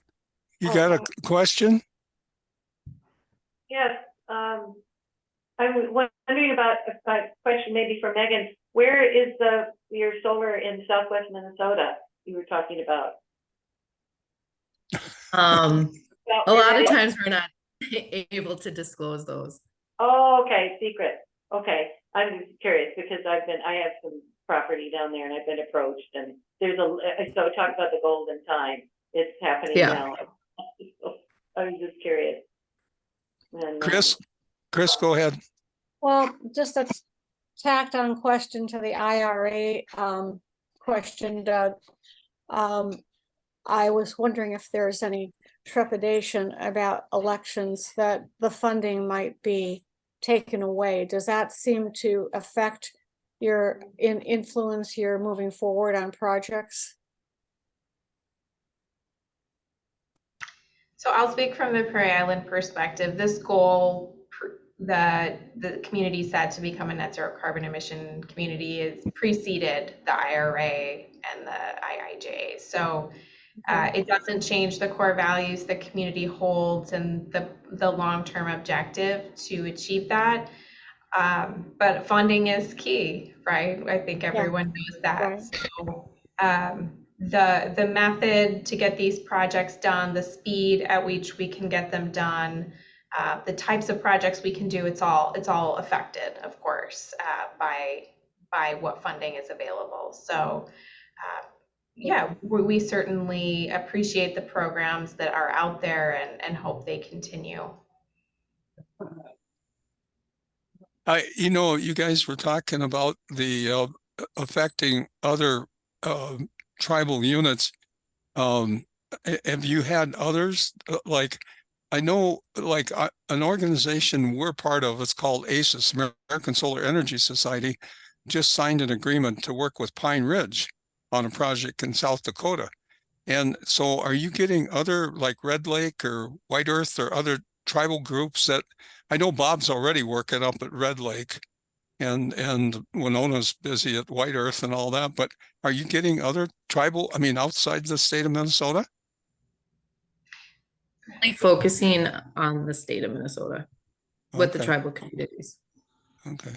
you got a question? Yes, I'm wondering about a question maybe for Megan. Where is your solar in Southwest Minnesota you were talking about? A lot of times we're not able to disclose those. Oh, okay, secret. Okay, I'm just curious because I have some property down there and I've been approached, and there's so talk about the golden time. It's happening now. I was just curious. And, Chris, go ahead. Well, just a tacked on question to the IRA question, Doug. I was wondering if there's any trepidation about elections that the funding might be taken away. Does that seem to affect your influence your moving forward on projects? So I'll speak from the Prairie Island perspective. This goal that the community set to become a net zero carbon emission community is preceded the IRA and the IIJA. So it doesn't change the core values the community holds and the long-term objective to achieve that. But funding is key, right? I think everyone knows that. Right. So the method to get these projects done, the speed at which we can get them done, the types of projects we can do, it's all affected, of course, by what funding is available. So yeah, we certainly appreciate the programs that are out there and hope they continue. You guys were talking about the affecting other tribal units. Have you had others? Like, I know, like an organization we're part of, it's called ASIS, American Solar Energy Society, just signed an agreement to work with Pine Ridge on a project in South Dakota. And so are you getting other, like Red Lake or White Earth or other tribal groups that, I know Bob's already working up at Red Lake and Winona's busy at White Earth and all that, but are you getting other tribal, outside the state of Minnesota? Focusing on the state of Minnesota with the tribal communities. Okay.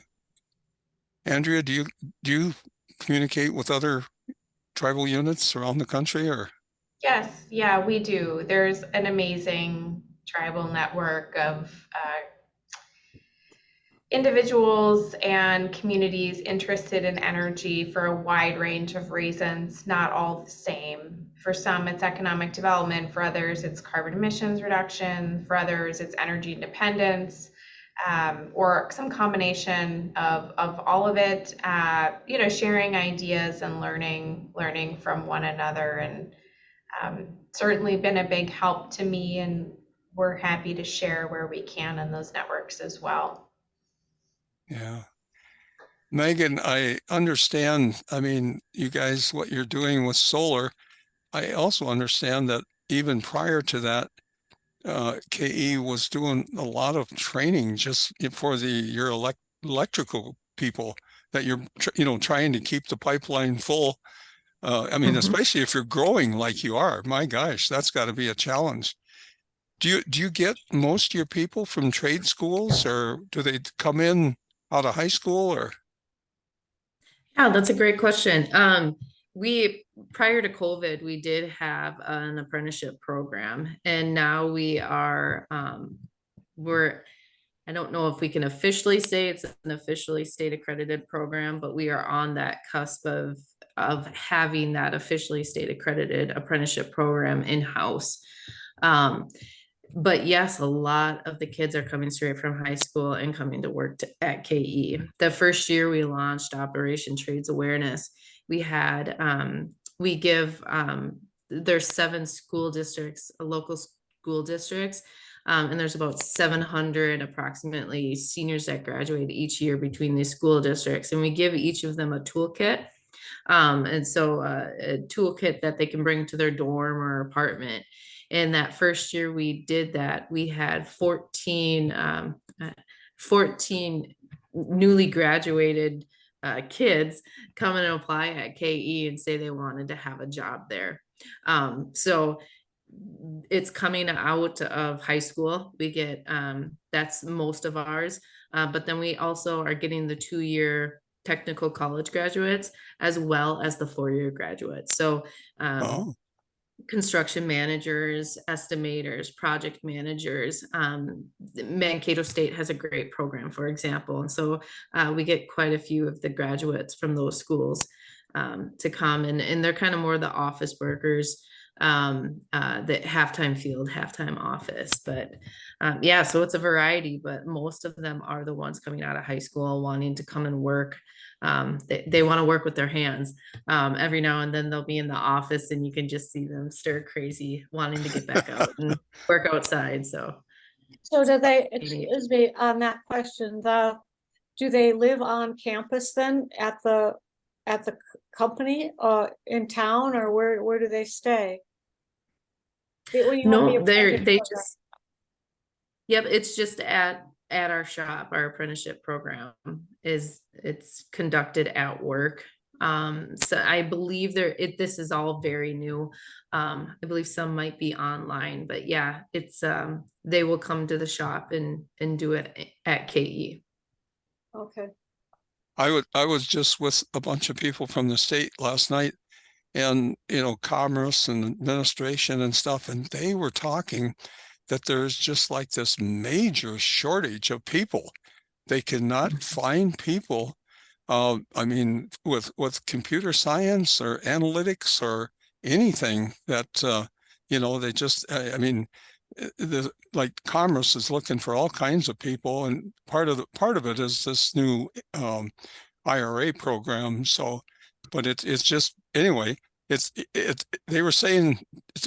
Andrea, do you communicate with other tribal units around the country, or? Yes, yeah, we do. There's an amazing tribal network of individuals and communities interested in energy for a wide range of reasons, not all the same. For some, it's economic development. For others, it's carbon emissions reduction. For others, it's energy independence, or some combination of all of it. Sharing ideas and learning from one another, and certainly been a big help to me. And we're happy to share where we can in those networks as well. Yeah. Megan, I understand, you guys, what you're doing with solar. I also understand that even prior to that, KE was doing a lot of training just for your electrical people, that you're, trying to keep the pipeline full. Especially if you're growing like you are, my gosh, that's got to be a challenge. Do you get most of your people from trade schools, or do they come in out of high school, or? Yeah, that's a great question. Prior to COVID, we did have an apprenticeship program, and now we are, I don't know if we can officially say it's an officially state accredited program, but we are on that cusp of having that officially state accredited apprenticeship program in-house. but yes, a lot of the kids are coming straight from high school and coming to work at KE. The first year we launched Operation Trades Awareness, we had, we give, there's 7 school districts, local school districts, and there's about 700 approximately seniors that graduate each year between these school districts, and we give each of them a toolkit. And so a toolkit that they can bring to their dorm or apartment. And that first year we did that, we had 14 newly graduated kids come and apply at KE and say they wanted to have a job there. So it's coming out of high school. We get, that's most of ours. But then we also are getting the 2-year technical college graduates as well as the 4-year graduates. So construction managers, estimators, project managers. Mankato State has a great program, for example. And so we get quite a few of the graduates from those schools to come, and they're kind of more the office workers, the halftime field, halftime office. But yeah, so it's a variety, but most of them are the ones coming out of high school wanting to come and work. They want to work with their hands. Every now and then they'll be in the office and you can just see them stir crazy, wanting to get back out and work outside. So do they, excuse me, on that question, do they live on campus then at the company in town, or where do they stay? No, they just, yep, it's just at our shop. Our apprenticeship program it's conducted at work. So I believe this is all very new. I believe some might be online, but yeah, it's they will come to the shop and do it at KE. Okay. I was just with a bunch of people from the state last night, and commerce and administration and stuff, and they were talking that there's just like this major shortage of people. They cannot find people. I mean, with computer science or analytics or anything that they just. I mean, like commerce is looking for all kinds of people, and part of it is this new IRA program. So, but it's just anyway. They were saying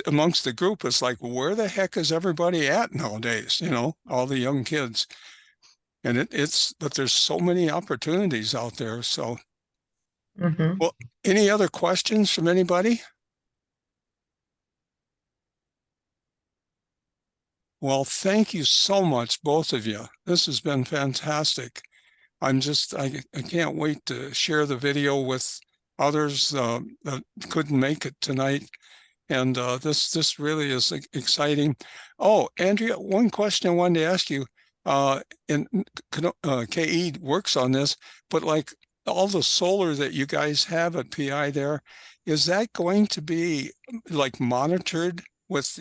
amongst the group, it's like, where the heck is everybody at nowadays? All the young kids, and but there's so many opportunities out there. So, well, any other questions from anybody? Well, thank you so much, both of you. This has been fantastic. I can't wait to share the video with others that couldn't make it tonight. And this really is exciting. Oh, Andrea, one question I wanted to ask you. KE works on this, but like all the solar that you guys have at PI there, is that going to be like monitored with,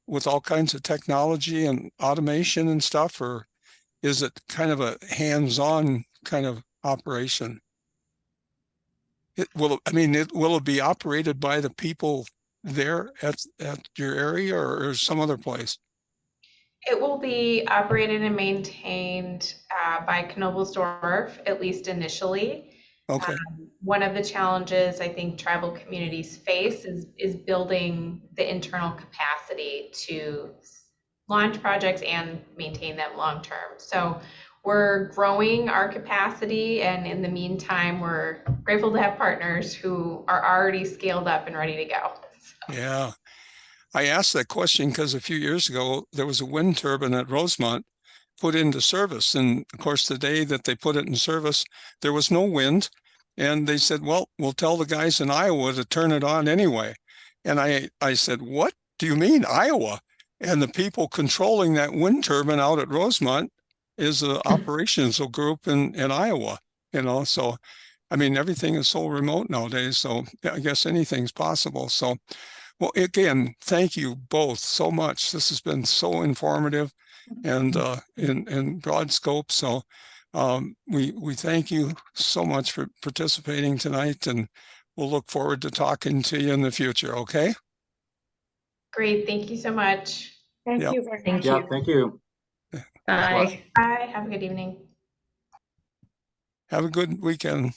with all kinds of technology and automation and stuff, or is it kind of a hands-on kind of operation? Will it be operated by the people there at your area, or some other place? It will be operated and maintained by Knobelsdorff, at least initially. Okay. One of the challenges I think tribal communities face is building the internal capacity to launch projects and maintain them long term. So we're growing our capacity, and in the meantime, we're grateful to have partners who are already scaled up and ready to go. So. Yeah. I asked that question because a few years ago, there was a wind turbine at Rosemont put into service. And of course, the day that they put it in service, there was no wind. And they said, well, we'll tell the guys in Iowa to turn it on anyway. And I said, what do you mean, Iowa? And the people controlling that wind turbine out at Rosemont is an operations group in Iowa, so I mean, everything is so remote nowadays. So I guess anything's possible. So, well, again, thank you both so much. This has been so informative and in broad scope. So we thank you so much for participating tonight, and we'll look forward to talking to you in the future. Okay. Great. Thank you so much. Thank Yep. you very Thank much. Yeah, you. thank you. Bye. Bye. Have a good evening. Have a good weekend.